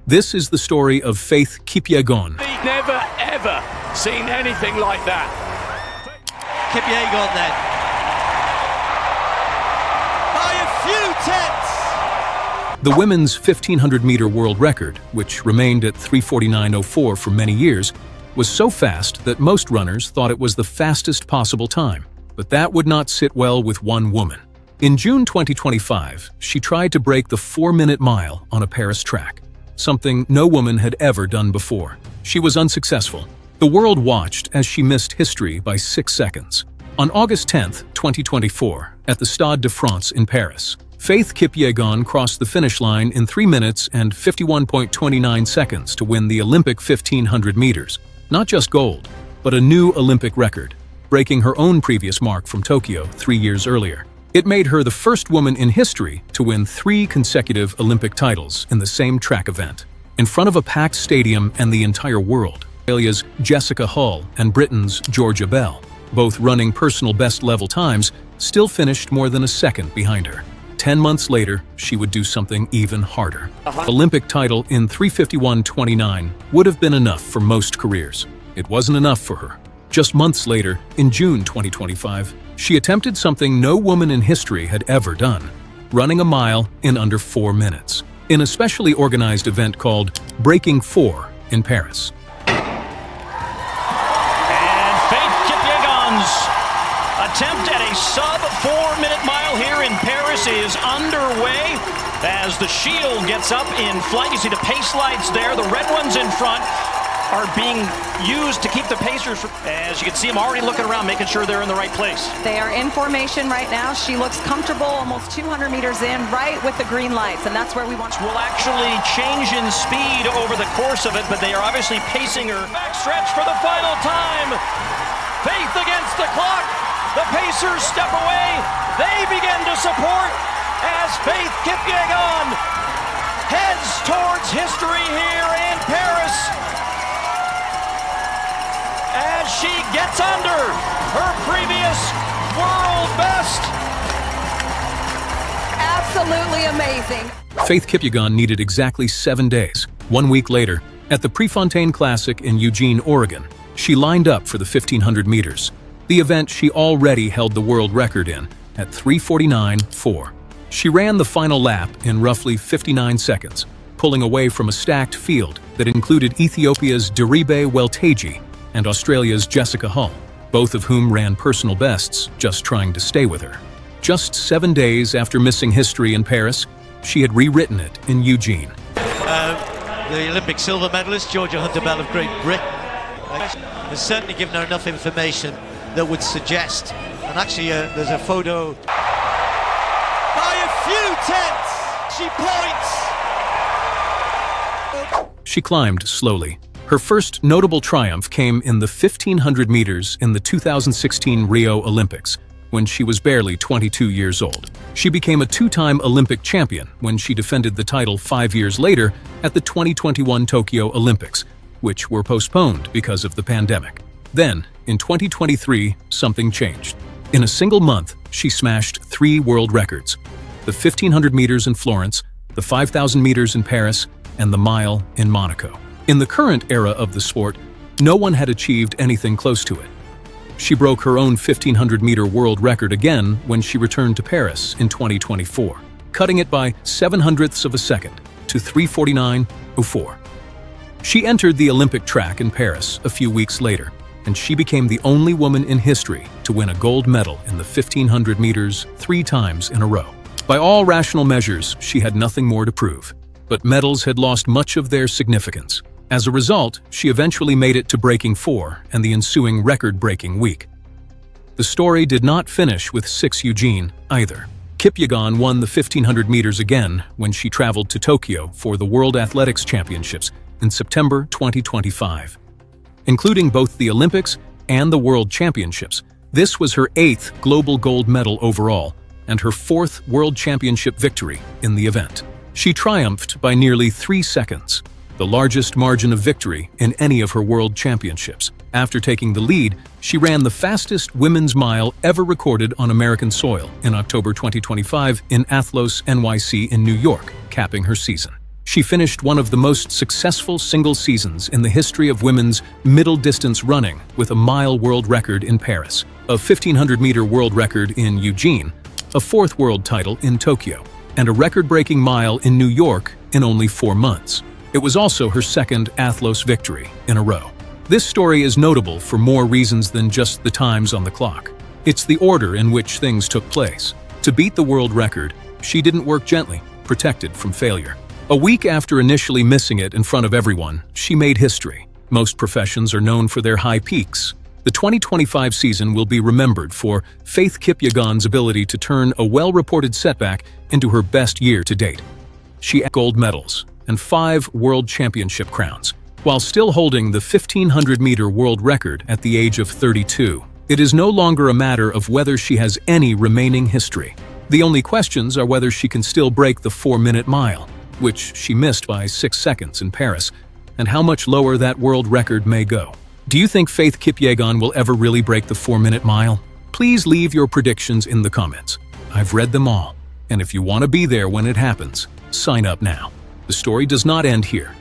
This is the story of Faith Kipyegon. Never ever seen anything like that. Kipyegon then. By a few tenths. The women's 1500-meter world record, which remained at 3:49.04 for many years, was so fast that most runners thought it was the fastest possible time. But that would not sit well with one woman. In June 2025, she tried to break the 4-minute mile on a Paris track, something no woman had ever done before. She was unsuccessful. The world watched as she missed history by 6 seconds. On August 10, 2024, at the Stade de France in Paris, Faith Kipyegon crossed the finish line in 3 minutes and 51.29 seconds to win the Olympic 1500 meters. Not just gold, but a new Olympic record, breaking her own previous mark from Tokyo 3 years earlier. It made her the first woman in history to win 3 consecutive Olympic titles in the same track event, in front of a packed stadium and the entire world. Australia's Jessica Hull and Britain's Georgia Bell, both running personal best-level times, still finished more than a second behind her. 10 months later, she would do something even harder. Olympic title in 3:51.29 would have been enough for most careers. It wasn't enough for her. Just months later, in June 2025, she attempted something no woman in history had ever done, running a mile in under 4 minutes, in a specially organized event called Breaking 4 in Paris. And Faith Kipyegon's attempt at a sub-4-minute mile here in Paris is underway as the shield gets up in flight. You see the pace lights there, the red ones in front are being used to keep the pacers, as you can see them already looking around, making sure they're in the right place. They are in formation right now. She looks comfortable, almost 200 meters in, right with the green lights, and that's where we want. Will actually change in speed over the course of it, but they are obviously pacing her. Back stretch for the final time. Faith against the clock. The pacers step away. They begin to support as Faith Kipyegon heads towards history here in Paris, as she gets under her previous world best. Absolutely amazing. Faith Kipyegon needed exactly 7 days. 1 week later, at the Prefontaine Classic in Eugene, Oregon, she lined up for the 1500 meters, the event she already held the world record in at 3:49.4. She ran the final lap in roughly 59 seconds, pulling away from a stacked field that included Ethiopia's Deribe Welteji and Australia's Jessica Hull, both of whom ran personal bests just trying to stay with her. Just 7 days after missing history in Paris, she had rewritten it in Eugene. The Olympic silver medalist, Georgia Hunter-Bell of Great Britain, has certainly given her enough information that would suggest, and actually there's a photo. By a few tenths, she points. She climbed slowly. Her first notable triumph came in the 1500 meters in the 2016 Rio Olympics, when she was barely 22 years old. She became a 2-time Olympic champion when she defended the title 5 years later at the 2021 Tokyo Olympics, which were postponed because of the pandemic. Then, in 2023, something changed. In a single month, she smashed 3 world records: the 1500 meters in Florence, the 5000 meters in Paris, and the mile in Monaco. In the current era of the sport, no one had achieved anything close to it. She broke her own 1500-meter world record again when she returned to Paris in 2024, cutting it by 0.07 of a second to 3:49.04. She entered the Olympic track in Paris a few weeks later, and she became the only woman in history to win a gold medal in the 1500 meters 3 times in a row. By all rational measures, she had nothing more to prove, but medals had lost much of their significance. As a result, she eventually made it to Breaking 4 and the ensuing record-breaking week. The story did not finish with 6 Eugene either. Kipyegon won the 1500 meters again when she traveled to Tokyo for the World Athletics Championships in September 2025. Including both the Olympics and the World Championships, this was her 8th global gold medal overall and her 4th World Championship victory in the event. She triumphed by nearly 3 seconds, the largest margin of victory in any of her world championships. After taking the lead, she ran the fastest women's mile ever recorded on American soil in October 2025 in Athlos, NYC in New York, capping her season. She finished one of the most successful single seasons in the history of women's middle-distance running with a mile world record in Paris, a 1,500-meter world record in Eugene, a fourth world title in Tokyo, and a record-breaking mile in New York in only 4 months. It was also her second Athlos victory in a row. This story is notable for more reasons than just the times on the clock. It's the order in which things took place. To beat the world record, she didn't work gently, protected from failure. A week after initially missing it in front of everyone, she made history. Most professions are known for their high peaks. The 2025 season will be remembered for Faith Kipyegon's ability to turn a well-reported setback into her best year to date. She had gold medals and 5 world championship crowns, while still holding the 1,500-meter world record at the age of 32. It is no longer a matter of whether she has any remaining history. The only questions are whether she can still break the 4-minute mile, which she missed by 6 seconds in Paris, and how much lower that world record may go. Do you think Faith Kipyegon will ever really break the 4-minute mile? Please leave your predictions in the comments. I've read them all, and if you want to be there when it happens, sign up now. The story does not end here.